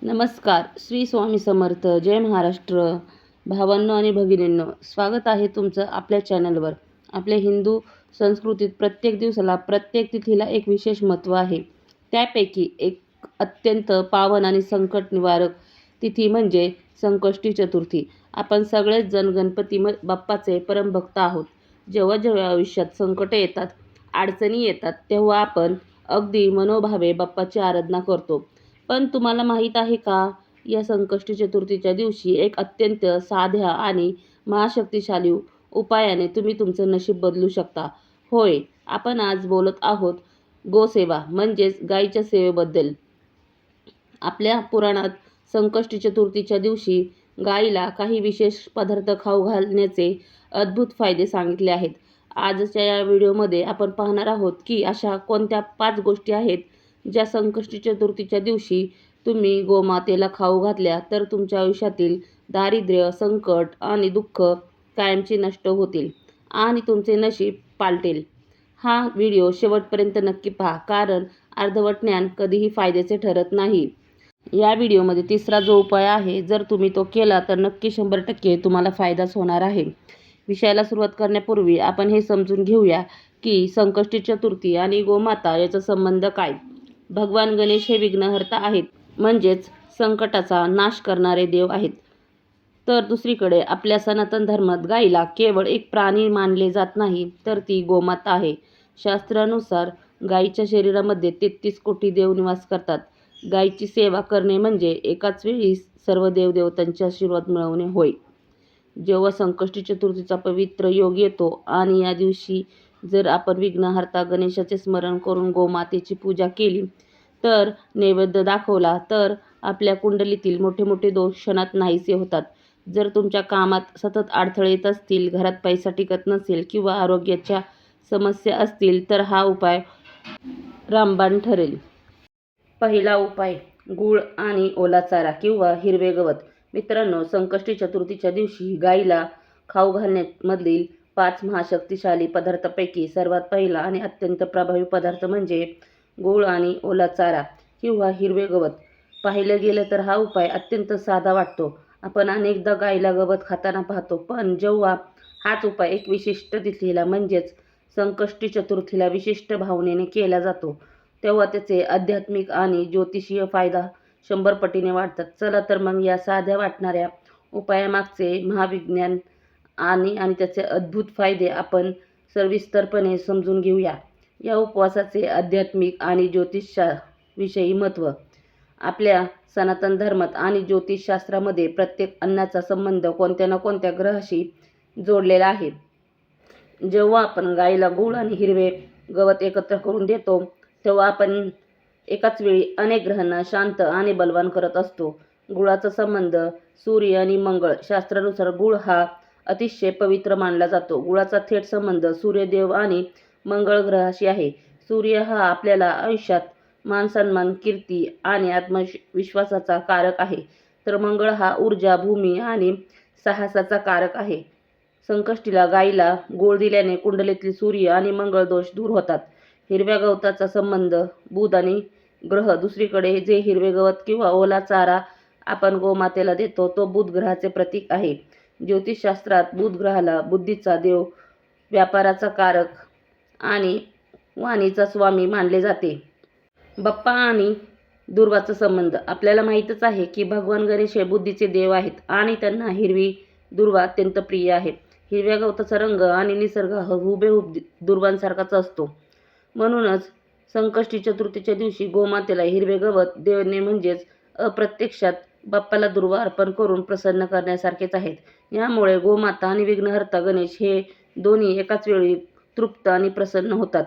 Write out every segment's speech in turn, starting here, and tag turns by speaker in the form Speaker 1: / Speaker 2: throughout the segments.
Speaker 1: नमस्कार. श्री स्वामी समर्थ. जय महाराष्ट्र. भावांनो आणि भगिनींनो, स्वागत आहे तुमचं आपल्या चॅनलवर. आपल्या हिंदू संस्कृतीत प्रत्येक दिवसाला, प्रत्येक तिथीला एक विशेष महत्त्व आहे. त्यापैकी एक अत्यंत पावन आणि संकट निवारक तिथी म्हणजे संकष्टी चतुर्थी. आपण सगळेच जण गणपती बाप्पाचे परमभक्त आहोत. जेव्हा जेव्हा आयुष्यात संकटे येतात, अडचणी येतात, तेव्हा आपण अगदी मनोभावे बाप्पाची आराधना करतो. पण तुम्हाला माहीत आहे का, या संकष्टी चतुर्थीच्या दिवशी एक अत्यंत साध्या आणि महाशक्तिशाली उपायाने तुम्ही तुमचं नशीब बदलू शकता. होय, आपण आज बोलत आहोत गोसेवा म्हणजेच गाईच्या सेवेबद्दल. आपल्या पुराणात संकष्टी चतुर्थीच्या दिवशी गाईला काही विशेष पदार्थ खाऊ घालण्याचे अद्भुत फायदे सांगितले आहेत. आजच्या या व्हिडिओमध्ये आपण पाहणार आहोत की अशा कोणत्या 5 गोष्टी आहेत ज्या संकष्टी चतुर्थीच्या दिवशी तुम्ही गोमातेला खाऊ घातल्या तर तुमच्या आयुष्यातील दारिद्र्य, संकट आणि दुःख कायमचे नष्ट होतील आणि तुमचे नशीब पालटेल. हा व्हिडिओ शेवटपर्यंत नक्की पहा, कारण अर्धवट ज्ञान कधीही फायद्याचे ठरत नाही. या व्हिडिओमध्ये तिसरा जो उपाय आहे, जर तुम्ही तो केला तर नक्की 100% तुम्हाला फायदाच होणार आहे. विषयाला सुरुवात करण्यापूर्वी आपण हे समजून घेऊया की संकष्टी चतुर्थी आणि गोमाता याचा संबंध काय. भगवान गणेश हे विघ्नहर्ता आहेत, म्हणजेच संकटाचा नाश करणारे देव आहेत. तर दुसरीकडे आपल्या सनातन धर्मात गाईला केवळ एक प्राणी मानले जात नाही, तर ती गोमाता आहे. शास्त्रानुसार गाईच्या शरीरामध्ये 33 कोटी देव निवास करतात. गाईची सेवा करणे म्हणजे एकाच वेळी सर्व देवदेवतांचे आशीर्वाद मिळवणे होय. जेव्हा संकष्टी चतुर्थीचा पवित्र योग येतो आणि या दिवशी जर आपण विघ्नहर्ता गणेशाचे स्मरण करून गोमातेची पूजा केली, तर नैवेद्य दाखवला, तर आपल्या कुंडलीतील मोठे मोठे दोष क्षणात नाहीसे होतात. जर तुमच्या कामात सतत अडथळे येत असतील, घरात पैसा टिकत नसेल किंवा आरोग्याच्या समस्या असतील, तर हा उपाय रामबाण ठरेल. पहिला उपाय, गूळ आणि ओला चारा किंवा हिरवे गवत. मित्रांनो, संकष्टी चतुर्थीच्या दिवशी गाईला खाऊ घालण्यामधील 5 महाशक्तिशाली पदार्थांपैकी सर्वात पहिला आणि अत्यंत प्रभावी पदार्थ म्हणजे गूळ आणि ओला चारा किंवा हिरवे गवत. पाहिलं गेलं तर हा उपाय अत्यंत साधा वाटतो. आपण अनेकदा गाईला गवत खाताना पाहतो, पण जेव्हा हाच उपाय एक विशिष्ट तिथीला म्हणजेच संकष्टी चतुर्थीला विशिष्ट भावनेने केला जातो, तेव्हा त्याचे आध्यात्मिक आणि ज्योतिषीय फायदा 100 पटीने वाढतात. चला तर मग या साध्या वाटणाऱ्या उपायामागचे महाविज्ञान आणि त्याचे अद्भुत फायदे आपण सविस्तरपणे समजून घेऊया. या उपवासाचे आध्यात्मिक आणि ज्योतिषाविषयी महत्त्व. आपल्या सनातन धर्मात आणि ज्योतिषशास्त्रामध्ये प्रत्येक अन्नाचा संबंध कोणत्या ना कोणत्या ग्रहाशी जोडलेला आहे. जेव्हा आपण गाईला गूळ आणि हिरवे गवत एकत्र करून देतो, तेव्हा आपण एकाच वेळी अनेक ग्रहांना शांत आणि बलवान करत असतो. गुळाचा संबंध सूर्य आणि मंगळ. शास्त्रानुसार गूळ हा अतिशय पवित्र मानला जातो. गुळाचा थेट संबंध सूर्यदेव आणि मंगळ ग्रहाशी आहे. सूर्य हा आपल्याला आयुष्यात मान-सन्मान, कीर्ती आणि आत्मविश्वासाचा कारक आहे, तर मंगळ हा ऊर्जा, भूमी आणि साहसाचा कारक आहे. संकष्टीला गाईला गूळ दिल्याने कुंडलीतील सूर्य आणि मंगळ दोष दूर होतात. हिरव्या गवताचा संबंध बुध आणि ग्रह. दुसरीकडे जे हिरवे गवत किंवा ओला चारा आपण गोमातेला देतो, तो बुध ग्रहाचे प्रतीक आहे. ज्योतिषशास्त्रात बुध ग्रहाला बुद्धीचा देव, व्यापाराचा कारक आणि वाणीचा स्वामी मानले जाते. बाप्पा आणि दुर्वांचा संबंध. आपल्याला माहीतच आहे की भगवान गणेश हे बुद्धीचे देव आहेत आणि त्यांना हिरवी दुर्वा अत्यंत प्रिय आहे. हिरव्या गवताचा रंग आणि निसर्ग हुबेहूब दुर्वांसारखाच असतो. म्हणूनच संकष्टी चतुर्थीच्या दिवशी गोमातेला हिरवे गवत देणे म्हणजेच अप्रत्यक्षात बाप्पाला दुर्वा अर्पण करून प्रसन्न करण्यासारखेच आहेत. यामुळे गोमाता आणि विघ्नहर्ता गणेश हे दोन्ही एकाच वेळी तृप्त आणि प्रसन्न होतात.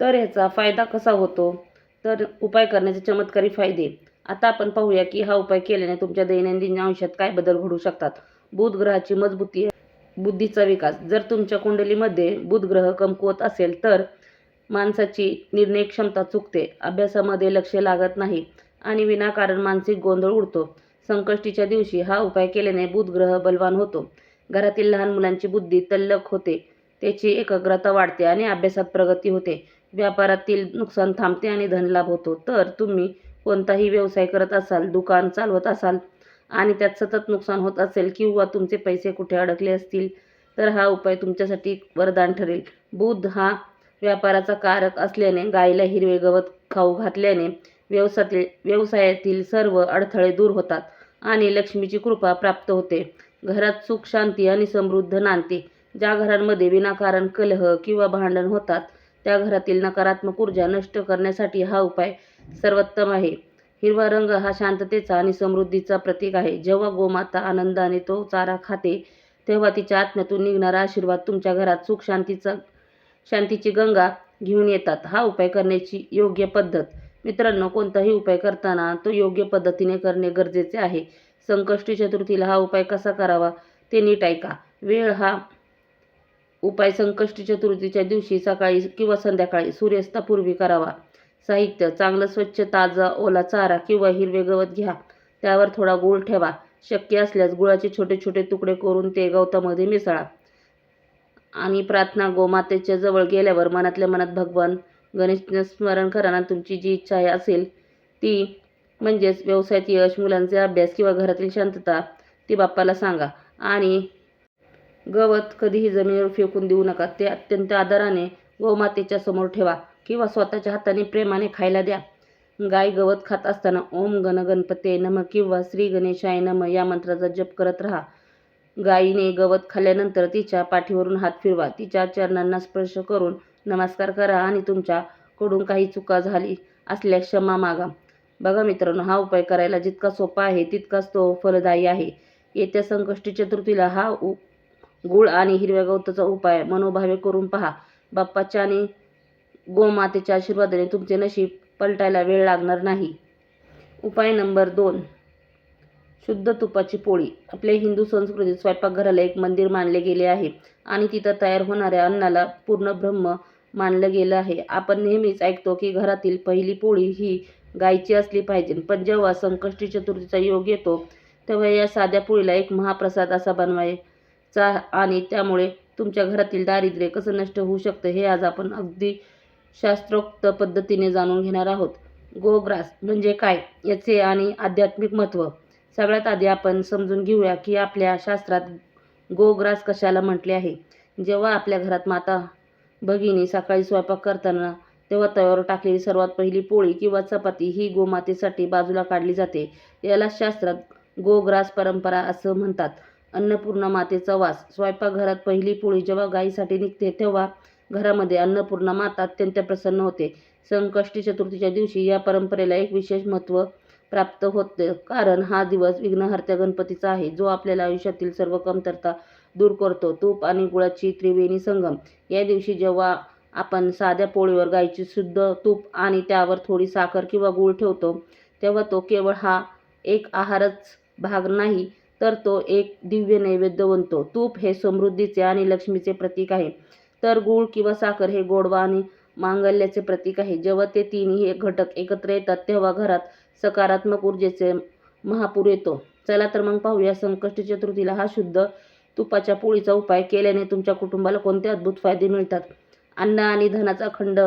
Speaker 1: तर ह्याचा फायदा कसा होतो? तर उपाय करण्याचे चमत्कारी फायदे. आता आपण पाहूया की हा उपाय केल्याने तुमच्या दैनंदिन आयुष्यात काय बदल घडू शकतात. बुध ग्रहाची मजबूती, बुद्धीचा विकास. जर तुमच्या कुंडलीमध्ये बुध ग्रह कमकुवत असेल, तर माणसाची निर्णय क्षमता चुकते, अभ्यासामध्ये लक्ष लागत नाही आणि विनाकारण मानसिक गोंधळ उडतो. संकष्टीच्या दिवशी हा उपाय केल्याने बुध ग्रह बलवान होतो. घरातील लहान मुलांची बुद्धी तल्लख होते, त्याची एकाग्रता वाढते आणि अभ्यासात प्रगती होते. व्यापारातील नुकसान थांबते आणि धनलाभ होतो. तर तुम्ही कोणताही व्यवसाय करत असाल, दुकान चालवत असाल आणि त्यात सतत नुकसान होत असेल किंवा तुमचे पैसे कुठे अडकले असतील तर हा उपाय तुमच्यासाठी वरदान ठरेल. बुध हा व्यापाराचा कारक असल्याने गायीला हिरवे गवत खाऊ घातल्याने व्यवसायातील सर्व अडथळे दूर होतात आणि लक्ष्मीची कृपा प्राप्त होते. घरात सुख, शांती आणि समृद्धी नांदते. ज्या घरांमध्ये विनाकारण कलह किंवा भांडण होतात त्या घरातील नकारात्मक ऊर्जा नष्ट करण्यासाठी हा उपाय सर्वोत्तम आहे. हिरवा रंग हा शांततेचा आणि समृद्धीचा प्रतीक आहे. जेव्हा गोमाता आनंदाने तो चारा खाते तेव्हा तिच्या आत्म्यातून निघणारा आशीर्वाद तुमच्या घरात सुख शांतीची गंगा घेऊन येतात. हा उपाय करण्याची योग्य पद्धत. मित्रांनो, कोणताही उपाय करताना तो योग्य पद्धतीने करणे गरजेचे आहे. संकष्टी चतुर्थीला हा उपाय कसा करावा ते नीट ऐका. वेळ. हा उपाय संकष्टी चतुर्थीच्या दिवशी सकाळी किंवा संध्याकाळी सूर्यास्तापूर्वी करावा. साहित्य. चांगलं स्वच्छ ताजा ओला चारा किंवा हिरवे गवत घ्या. त्यावर थोडा गूळ ठेवा. शक्य असल्यास गुळाचे छोटे छोटे तुकडे करून ते गवतामध्ये मिसळा आणि प्रार्थना. गोमातेच्या जवळ गेल्यावर मनातल्या मनात भगवान गणेशचे स्मरण करा आणि तुमची जी इच्छा असेल ती, म्हणजेच व्यवसायात यश, मुलांचे अभ्यास किंवा घरातील शांतता, ती बाप्पाला सांगा. आणि गवत कधीही जमिनीवर फेकून देऊ नका. ते अत्यंत आदराने गोमातेच्या समोर ठेवा किंवा स्वतःच्या हाताने प्रेमाने खायला द्या. गाय गवत खात असताना ओम गण गणपते नमः किंवा श्री गणेशाय नमः या मंत्राचा जप करत राहा. गायीने गवत खाल्ल्यानंतर तिच्या पाठीवरून हात फिरवा. तिच्या चरणांना स्पर्श करून नमस्कार करा आणि तुमच्याकडून काही चुका झाली असल्यास क्षमा मागा. बघा मित्रांनो, हा उपाय करायला जितका सोपा आहे तितकाच तो फलदायी आहे. येत्या संकष्टी चतुर्थीला हा गूळ आणि हिरव्या गवताचा उपाय मनोभावे करून पहा. बाप्पाच्या आणि गोमातेच्या आशीर्वादाने तुमचे नशीब पलटायला वेळ लागणार नाही. उपाय नंबर 2. शुद्ध तुपाची पोळी. आपल्या हिंदू संस्कृतीत स्वयंपाकघराला एक मंदिर मानले गेले आहे आणि तिथं तयार होणाऱ्या अन्नाला पूर्ण ब्रह्म मानलं गेलं आहे. आपण नेहमीच ऐकतो की घरातील पहिली पोळी ही गायीची असली पाहिजे, पण जेव्हा संकष्टी चतुर्थीचा योग येतो तेव्हा या साध्या पोळीला एक महाप्रसाद असा बनवायचा आणि त्यामुळे तुमच्या घरातील दारिद्र्य कसं नष्ट होऊ शकतं हे आज आपण अगदी शास्त्रोक्त पद्धतीने जाणून घेणार आहोत. गोग्रास म्हणजे काय याचे आणि आध्यात्मिक महत्त्व. सगळ्यात आधी आपण समजून घेऊया की आपल्या शास्त्रात गोग्रास कशाला म्हटले आहे. जेव्हा आपल्या घरात माता भगिनी सकाळी स्वयंपाक करताना तेव्हा तव्यावर टाकलेली सर्वात पहिली पोळी किंवा चपाती ही गोमातेसाठी बाजूला काढली जाते. याला शास्त्रात गोग्रास परंपरा असं म्हणतात. अन्नपूर्णा मातेचा वास. स्वयंपाकघरात पहिली पोळी जेव्हा गायीसाठी निघते तेव्हा घरामध्ये अन्नपूर्णा माता अत्यंत प्रसन्न होते. संकष्टी चतुर्थीच्या दिवशी या परंपरेला एक विशेष महत्त्व प्राप्त होते, कारण हा दिवस विघ्नहर्त्या गणपतीचा आहे, जो आपल्याला आयुष्यातील सर्व कमतरता दूर करतो. तूप आणि गुळाची त्रिवेणी संगम. या दिवशी जेव्हा आपण साध्या पोळीवर गायीचे शुद्ध तूप आणि त्यावर थोडी साखर किंवा गूळ ठेवतो तेव्हा तो केवळ हा एक आहारच भाग नाही, तर तो एक दिव्य नैवेद्य बनतो. तूप हे समृद्धीचे आणि लक्ष्मीचे प्रतीक आहे, तर गूळ किंवा साखर हे गोडवा आणि मांगल्याचे प्रतीक आहे. जेव्हा ते तिन्ही घटक एकत्र येतात तेव्हा घरात सकारात्मक ऊर्जेचे महापूर येतो. चला तर मग पाहूया संकष्टी चतुर्थीला हा शुद्ध तुपाच्या पोळीचा उपाय केल्याने तुमच्या कुटुंबाला कोणते अद्भुत फायदे मिळतात. अन्न आणि धनाचा अखंड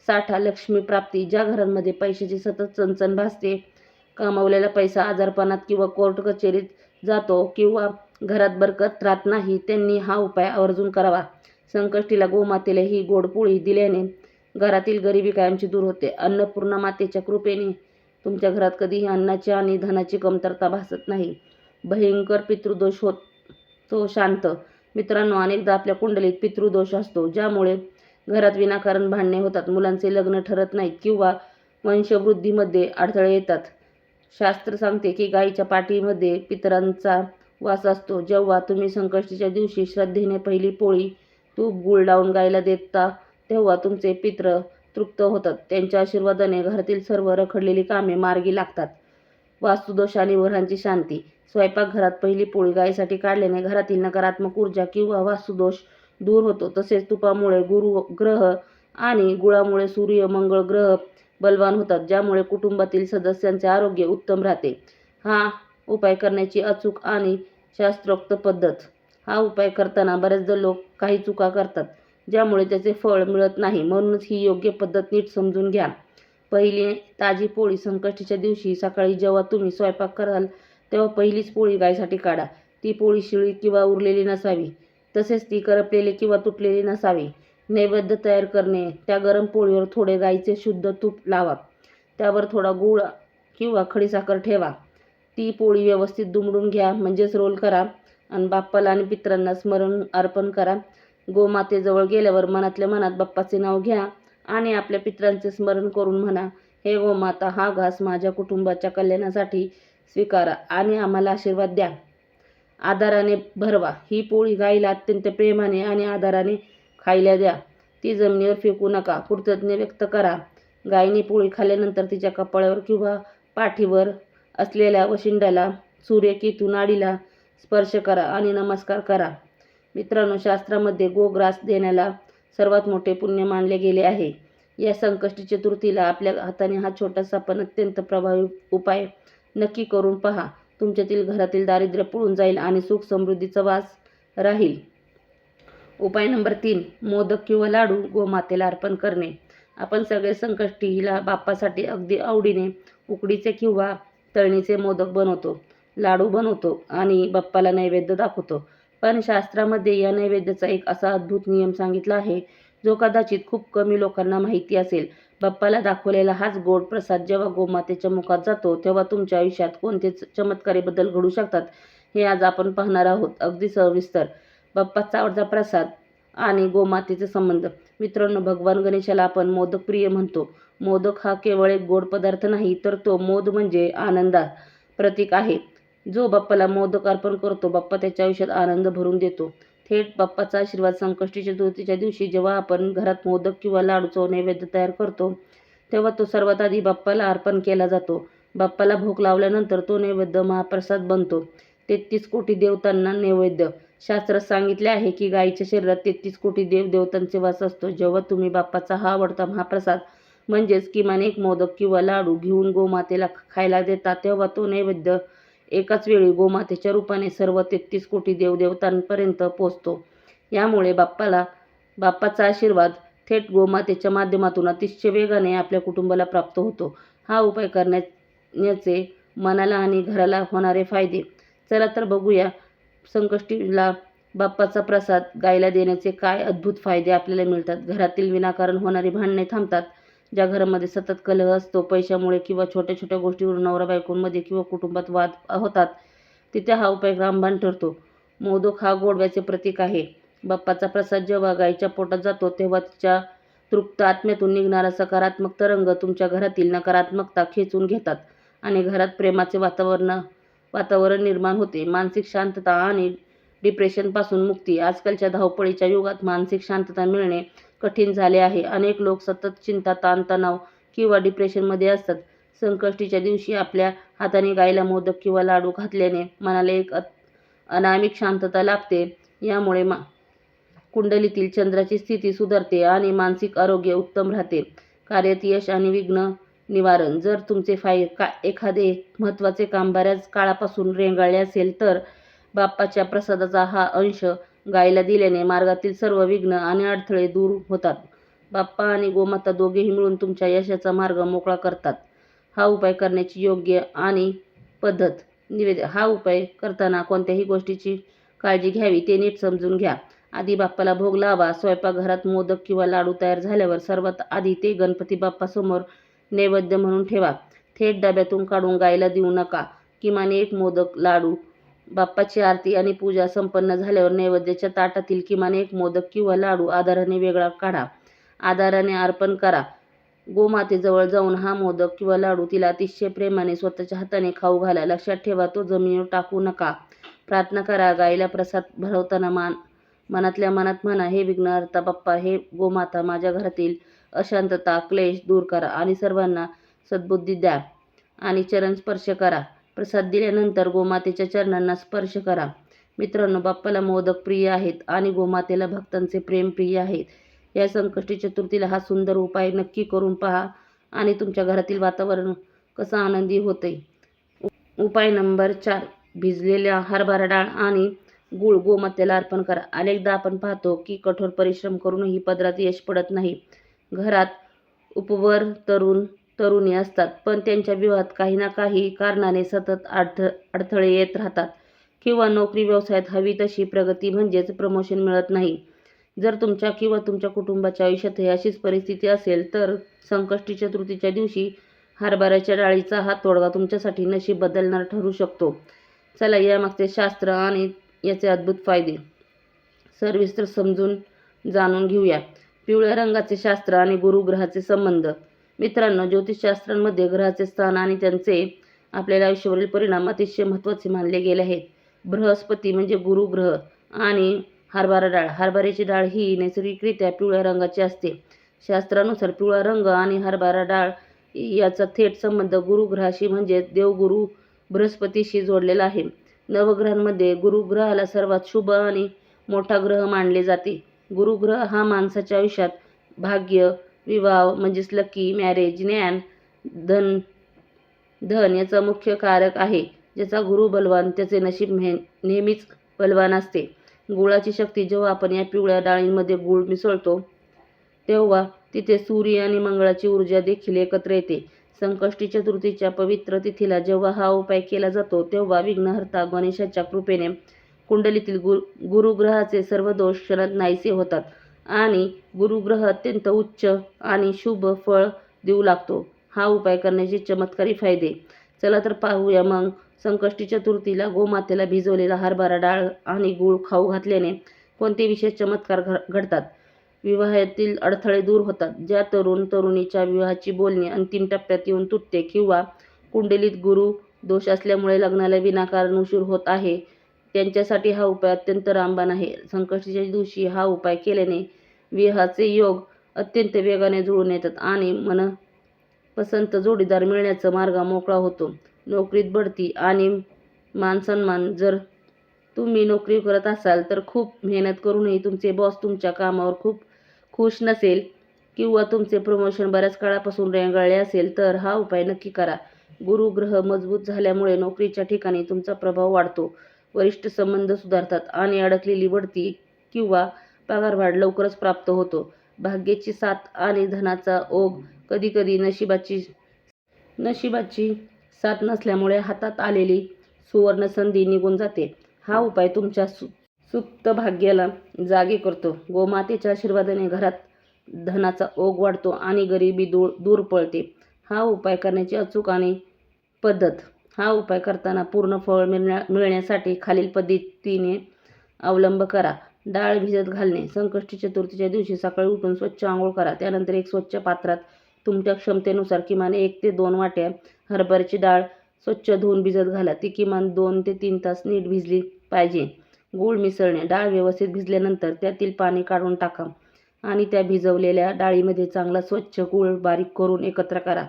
Speaker 1: साठा. लक्ष्मी प्राप्ती. ज्या घरांमध्ये पैशाची सतत चणचण भासते, कमावलेला पैसा आजारपणात किंवा कोर्ट कचेरीत जातो किंवा घरात बरकत राहत नाही, त्यांनी हा उपाय आवर्जून करावा. संकष्टीला गोमातेला ही गोड पोळी दिल्याने घरातील गरिबी कायमची दूर होते. अन्नपूर्णा मातेच्या कृपेने तुमच्या घरात कधीही अन्नाची आणि धनाची कमतरता भासत नाही. भयंकर पितृदोष होतो शांत. मित्रांनो, अनेकदा आपल्या कुंडलीत पितृदोष असतो, ज्यामुळे घरात विनाकारण भांडणे होतात, मुलांचे लग्न ठरत नाहीत किंवा वंशवृद्धीमध्ये अडथळे येतात. शास्त्र सांगते की गायीच्या पाठीमध्ये पितरांचा वास असतो. जेव्हा तुम्ही संकष्टीच्या दिवशी श्रद्धेने पहिली पोळी तूप गूळ लावून गायीला देता तेव्हा तुमचे पितृ तृप्त होतात. त्यांच्या आशीर्वादाने घरातील सर्व रखडलेली कामे मार्गी लागतात. वास्तुदोष आणि ग्रहांची शांती. स्वयंपाकघरात पहिली पोळी गायीसाठी काढल्याने घरातील नकारात्मक ऊर्जा किंवा वास्तुदोष दूर होतो. तसेच तुपामुळे गुरु ग्रह आणि गुळामुळे सूर्य मंगळ ग्रह बलवान होतात, ज्यामुळे कुटुंबातील सदस्यांचे आरोग्य उत्तम राहते. हा उपाय करण्याची अचूक आणि शास्त्रोक्त पद्धत. हा उपाय करताना बरेचदा लोक काही चुका करतात ज्यामुळे त्याचे फळ मिळत नाही, म्हणूनच ही योग्य पद्धत नीट समजून घ्या. पहिली ताजी पोळी संकष्टीच्या दिवशी सकाळी जेव्हा तुम्ही स्वयंपाक कराल तेव्हा पहिलीच पोळी गायीसाठी काढा. ती पोळी शिळी किंवा उरलेली नसावी, तसेच ती करपलेली किंवा तुटलेली नसावी. नैवेद्य तयार करणे. त्या गरम पोळीवर थोडे गाईचे शुद्ध तूप लावा. त्यावर थोडा गूळ किंवा खडीसाखर ठेवा. ती पोळी व्यवस्थित दुमडून घ्या, म्हणजेच रोल करा आणि बाप्पाला आणि पितरांना स्मरण अर्पण करा. गोमातेजवळ गेल्यावर मनातल्या मनात बाप्पाचे नाव घ्या आणि आपल्या पितरांचे स्मरण करून म्हणा, हे गोमाता, हा घास माझ्या कुटुंबाच्या कल्याणासाठी स्वीकारा आणि आम्हाला आशीर्वाद द्या. आदराने भरवा. ही पोळी गाईला अत्यंत प्रेमाने आणि आदराने खायला द्या. ती जमिनीवर फेकू नका. कृतज्ञता व्यक्त करा. गायीने पोळी खाल्ल्यानंतर तिच्या कपाळावर किंवा पाठीवर असलेल्या वशिंडाला, सूर्यकेतू नाडीला स्पर्श करा आणि नमस्कार करा. मित्रांनो, शास्त्रामध्ये गोग्रास देण्याला सर्वात मोठे पुण्य मानले गेले आहे. या संकष्टी चतुर्थीला आपल्या हाताने हा छोटासा पण अत्यंत प्रभावी उपाय नक्की करून पहा. तुमच्यातील घरातील दारिद्र्य पळून जाईल आणि सुख समृद्धीचा वास राहील. उपाय नंबर 3. मोदक किंवा लाडू गोमातेला अर्पण करणे. आपण सगळे संकष्टीला बाप्पासाठी अगदी आवडीने उकडीचे किंवा तळणीचे मोदक बनवतो, लाडू बनवतो आणि बाप्पाला नैवेद्य दाखवतो. पण शास्त्रामध्ये या नैवेद्याचा एक असा अद्भुत नियम सांगितला आहे, जो कदाचित खूप कमी लोकांना माहिती असेल. बाप्पाला दाखवलेला हाच गोड प्रसाद जेव्हा गोमातेच्या मुखात जातो, तेव्हा तुमच्या आयुष्यात कोणते चमत्कारी बदल घडू शकतात, हे आज आपण पाहणार आहोत. अगदी सविस्तर. बाप्पाचा आवडता प्रसाद आणि गोमातेचे संबंध. मित्रांनो, भगवान गणेशाला आपण मोदक प्रिय म्हणतो. मोदक हा केवळ एक गोड पदार्थ नाही, तर तो मोद म्हणजे आनंदा प्रतीक आहे. जो बाप्पाला मोदक अर्पण करतो, बाप्पा त्याच्या आयुष्यात आनंद भरून देतो. थेट बाप्पाचा आशीर्वाद. संकष्टी चतुर्थीच्या दिवशी जेव्हा आपण घरात मोदक किंवा लाडूचा नैवेद्य तयार करतो, तेव्हा तो सर्वात आधी बाप्पाला अर्पण केला जातो. बाप्पाला भोग लावल्यानंतर तो नैवेद्य महाप्रसाद बनतो. 33 कोटी देवतांना नैवेद्य. शास्त्रात सांगितले आहे की गायीच्या शरीरात 33 कोटी देवदेवतांचे वास असतो. जेव्हा तुम्ही बाप्पाचा हा आवडता महाप्रसाद म्हणजेच किमान एक मोदक किंवा लाडू घेऊन गोमातेला खायला देता, तेव्हा तो नैवेद्य एकाच वेळी गोमातेच्या रूपाने सर्व 33 कोटी देवदेवतांपर्यंत पोचतो. यामुळे बाप्पाचा आशीर्वाद थेट गोमातेच्या माध्यमातून अतिशय वेगाने आपल्या कुटुंबाला प्राप्त होतो. हा उपाय करण्याचे मनाला आणि घराला होणारे फायदे. चला तर बघूया, संकष्टीला बाप्पाचा प्रसाद गायला देण्याचे काय अद्भुत फायदे आपल्याला मिळतात. घरातील विनाकारण होणारी भांडणे थांबतात. ज्या घरामध्ये सतत कलह असतो, पैशामुळे किंवा छोट्या छोट्या गोष्टीवरून नवरा बायकोंमध्ये किंवा कुटुंबात वाद होतात, तिथे हा उपाय रामबाण ठरतो. मोदक हा गोडव्याचे प्रतीक आहे. बाप्पाचा प्रसाद जेव्हा गायीच्या पोटात जातो, तेव्हा तिच्या तृप्त आत्म्यातून निघणारा सकारात्मक तरंग तुमच्या घरातील नकारात्मकता खेचून घेतात आणि घरात प्रेमाचे वातावरण निर्माण होते. मानसिक शांतता आणि डिप्रेशनपासून मुक्ती. आजकालच्या धावपळीच्या युगात मानसिक शांतता मिळणे कठीण झाले आहे. अनेक लोक सतत चिंता, ताणतणाव किंवा डिप्रेशनमध्ये असतात. संकष्टीच्या दिवशी आपल्या हाताने गायीला मोदक किंवा लाडू घातल्याने मनाला एक अनामिक शांतता लाभते. यामुळे कुंडलीतील चंद्राची स्थिती सुधारते आणि मानसिक आरोग्य उत्तम राहते. कार्यात यश आणि विघ्न निवारण. जर तुमचे एखादे महत्त्वाचे काम बऱ्याच काळापासून रेंगाळले असेल, तर बाप्पाच्या प्रसादाचा हा अंश गायीला दिल्याने मार्गातील सर्व विघ्न आणि अडथळे दूर होतात. बाप्पा आणि गोमाता दोघेही मिळून तुमच्या यशाचा मार्ग मोकळा करतात. हा उपाय करण्याची योग्य आणि पद्धत. निवेदन. हा उपाय करताना कोणत्याही गोष्टीची काळजी घ्यावी ते नीट समजून घ्या. आधी बाप्पाला भोग लावा. स्वयंपाकघरात मोदक किंवा लाडू तयार झाल्यावर सर्वात आधी ते गणपती बाप्पासमोर नैवेद्य म्हणून ठेवा. थेट डब्यातून काढून गायीला देऊ नका. किमान एक मोदक, लाडू. बाप्पाची आरती आणि पूजा संपन्न झाल्यावर नैवेद्याच्या ताटातील किमान एक मोदक किंवा लाडू आदराने वेगळा काढा. आदराने अर्पण करा. गोमातेजवळ जाऊन हा मोदक किंवा लाडू तिला अतिशय प्रेमाने स्वतःच्या हाताने खाऊ घाला. लक्षात ठेवा, तो जमिनीवर टाकू नका. प्रार्थना करा. गायीला प्रसाद भरवताना मनातल्या मनात म्हणा, हे विघ्नहर्ता बाप्पा, हे गोमाता, माझ्या घरातील अशांतता, क्लेश दूर करा आणि सर्वांना सद्बुद्धी द्या. आणि चरण स्पर्श करा. प्रसाद दिल्यानंतर गोमातेच्या चरणांना स्पर्श करा. मित्रांनो, बाप्पाला मोदक प्रिय आहेत आणि गोमातेला भक्तांचे प्रेम प्रिय आहेत. या संकष्टी चतुर्थीला हा सुंदर उपाय नक्की करून पहा आणि तुमच्या घरातील वातावरण कसं आनंदी होतंय. उपाय नंबर 4. भिजलेल्या हरभरा डाळ आणि गूळ गोमातेला अर्पण करा. अनेकदा आपण पाहतो की कठोर परिश्रम करूनही पदरात यश पडत नाही. घरात उपवर तरुणी असतात, पण त्यांच्या विवाहात काही ना काही कारणाने सतत अडथळे येत राहतात किंवा नोकरी व्यवसायात हवी तशी प्रगती म्हणजेच प्रमोशन मिळत नाही. जर तुमच्या किंवा तुमच्या कुटुंबाच्या आयुष्यातही अशीच परिस्थिती असेल तर संकष्टी चतुर्थीच्या दिवशी हरभऱ्याच्या डाळीचा हा तोडगा तुमच्यासाठी नशीब बदलणार ठरू शकतो. चला यामागचे शास्त्र आणि याचे अद्भुत फायदे सविस्तर समजून जाणून घेऊया. पिवळ्या रंगाचे शास्त्र आणि गुरुग्रहाचे संबंध. मित्रांनो, ज्योतिषशास्त्रामध्ये ग्रहाचे स्थान आणि त्यांचे आपल्या आयुष्यावरील परिणाम अतिशय महत्त्वाचे मानले गेले आहेत. बृहस्पती म्हणजे गुरुग्रह आणि हरभरा डाळ. हरभऱ्याची डाळ ही नैसर्गिकरित्या पिवळ्या रंगाची असते. शास्त्रानुसार पिवळा रंग आणि हरभरा डाळ याचा थेट संबंध गुरुग्रहाशी म्हणजेच देवगुरु बृहस्पतीशी जोडलेला आहे. नवग्रहांमध्ये गुरुग्रहाला सर्वात शुभ आणि मोठा ग्रह मानले जाते. गुरुग्रह हा माणसाच्या आयुष्यात भाग्य, विवाह म्हणजेच लकी, मॅरेज, ज्ञान, धन याचा मुख्य कारक आहे. ज्याचा गुरु बलवान त्याचे नशीब नेहमीच बलवान असते. गुळाची शक्ती. जेव्हा आपण या पिवळ्या डाळींमध्ये गुळ मिसळतो तेव्हा तिथे सूर्य आणि मंगळाची ऊर्जा देखील एकत्र येते. संकष्टी चतुर्थीच्या पवित्र तिथीला जेव्हा हा उपाय केला जातो तेव्हा विघ्नहर्ता गणेशाच्या कृपेने कुंडलीतील गुरुग्रहाचे सर्व दोष क्षणात नाहीसे होतात आणि गुरुग्रह अत्यंत उच्च आणि शुभ फळ देऊ लागतो. हा उपाय करण्याचे चमत्कारी फायदे. चला तर पाहूया मग. संकष्टी चतुर्थीला गोमातेला भिजवलेला हरभरा डाळ आणि गूळ खाऊ घातल्याने कोणते विशेष चमत्कार घडतात. विवाहातील अडथळे दूर होतात. ज्या तरुणीच्या विवाहाची बोलणी अंतिम टप्प्यात येऊन तुटते किंवा कुंडलीत गुरु दोष असल्यामुळे लग्नाला विनाकारण उशीर होत आहे त्यांच्यासाठी हा उपाय अत्यंत रामबाण आहे. संकष्टीच्या दिवशी हा उपाय केल्याने विवाहाचे योग अत्यंत वेगाने जुळून येतात आणि मनपसंत जोडीदार मिळण्याचा मार्ग मोकळा होतो. नोकरीत बढती आणि मानसन्मान. जर तुम्ही नोकरी करत असाल तर खूप मेहनत करूनही तुमचे बॉस तुमच्या कामावर खूप खुश नसेल किंवा तुमचे प्रमोशन बऱ्याच काळापासून रेंगाळले असेल तर हा उपाय नक्की करा. गुरुग्रह मजबूत झाल्यामुळे नोकरीच्या ठिकाणी तुमचा प्रभाव वाढतो, वरिष्ठ संबंध सुधारतात आणि अडकलेली बढती किंवा पगारवाढ लवकरच प्राप्त होतो. भाग्याची साथ आणि धनाचा ओघ. कधीकधी नशिबाची साथ नसल्यामुळे हातात आलेली सुवर्ण संधी निघून जाते. हा उपाय तुमच्या सुप्त भाग्याला जागे करतो. गोमातेच्या आशीर्वादाने घरात धनाचा ओघ वाढतो आणि गरिबी दूर पळते. हा उपाय करण्याची अचूक आणि पद्धत. हा उपाय करताना पूर्ण फळ मिळण्यासाठी खालील पद्धतीने अवलंब करा. डाळ भिजत घालणे. संकष्टी चतुर्थीच्या दिवशी सकाळी उठून स्वच्छ आंघोळ करा. त्यानंतर एक स्वच्छ पात्रात तुमच्या क्षमतेनुसार किमान 1 ते 2 वाट्या हरभऱ्याची डाळ स्वच्छ धुवून भिजत घाला. ती किमान 2 ते 3 तास नीट भिजली पाहिजे. गूळ मिसळणे. डाळ व्यवस्थित भिजल्यानंतर त्यातील पाणी काढून टाका आणि त्या भिजवलेल्या डाळीमध्ये चांगला स्वच्छ गूळ बारीक करून एकत्र करा.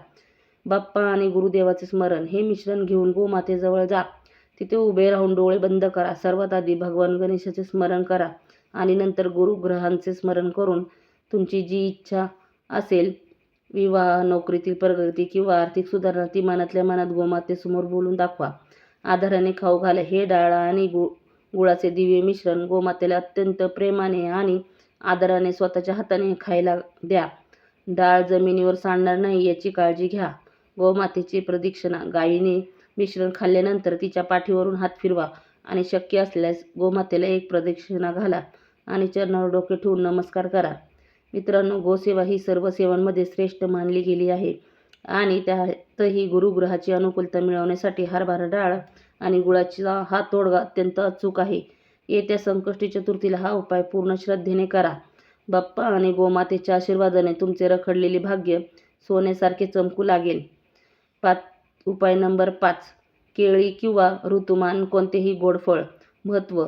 Speaker 1: बाप्पा आणि गुरुदेवाचे स्मरण. हे मिश्रण घेऊन गोमातेजवळ जा. तिथे उभे राहून डोळे बंद करा. सर्वात आधी भगवान गणेशाचे स्मरण करा आणि नंतर गुरुग्रहांचे स्मरण करून तुमची जी इच्छा असेल, विवाह, नोकरीतील प्रगती किंवा आर्थिक सुधारणा, ती मनातल्या मनात गोमातेसमोर बोलून दाखवा. आदराने खाऊ घाला. हे डाळ आणि गुळाचे दिव्य मिश्रण गोमातेला अत्यंत प्रेमाने आणि आदराने स्वतःच्या हाताने खायला द्या. डाळ जमिनीवर सांडणार नाही याची काळजी घ्या. गोमातेची प्रदक्षिणा. गायीने मिश्रण खाल्ल्यानंतर तिच्या पाठीवरून हात फिरवा आणि शक्य असल्यास गोमातेला एक प्रदक्षिणा घाला आणि चरणावर डोके ठेवून नमस्कार करा. मित्रांनो, गोसेवा ही सर्व सेवांमध्ये श्रेष्ठ मानली गेली आहे आणि त्यातही गुरुग्रहाची अनुकूलता मिळवण्यासाठी हरभरा डाळ आणि गुळाचा हा तोडगा अत्यंत अचूक आहे. येत्या संकष्टी चतुर्थीला हा उपाय पूर्ण श्रद्धेने करा. बाप्पा आणि गोमातेच्या आशीर्वादाने तुमचे रखडलेले भाग्य सोन्यासारखे चमकू लागेल. उपाय नंबर 5. केळी किंवा ऋतुमान कोणतेही गोड फळ. महत्त्व.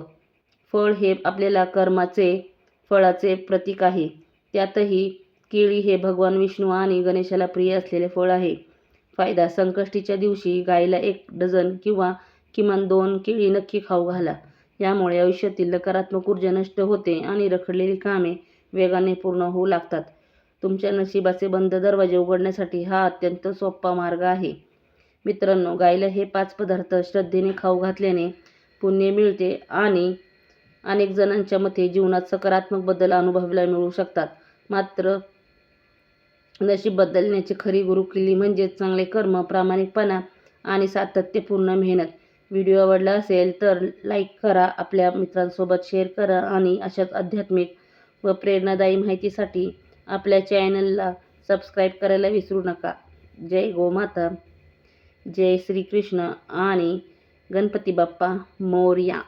Speaker 1: फळ हे आपल्याला कर्माचे फळाचे प्रतीक आहे. त्यातही केळी हे भगवान विष्णू आणि गणेशाला प्रिय असलेले फळ आहे. फायदा. संकष्टीच्या दिवशी गायीला 1 डझन किंवा किमान 2 केळी नक्की खाऊ घाला. यामुळे आयुष्यातील नकारात्मक ऊर्जा नष्ट होते आणि रखडलेली कामे वेगाने पूर्ण होऊ लागतात. तुमच्या नशिबाचे बंद दरवाजे उघडण्यासाठी हा अत्यंत सोपा मार्ग आहे. मित्रांनो, गायीला हे 5 पदार्थ श्रद्धेने खाऊ घातल्याने पुण्य मिळते आणि अनेक जणांच्या मते जीवनात सकारात्मक बदल अनुभवायला मिळू शकतात. मात्र नशीब बदलण्याची खरी गुरुकिल्ली म्हणजेच चांगले कर्म, प्रामाणिकपणा आणि सातत्यपूर्ण मेहनत. व्हिडिओ आवडला असेल तर लाईक करा, आपल्या मित्रांसोबत शेअर करा आणि अशाच आध्यात्मिक व प्रेरणादायी माहितीसाठी आपल्या चॅनलला सबस्क्राईब करायला विसरू नका. जय गोमाता, जय श्रीकृष्ण आणि गणपती बाप्पा मोरया.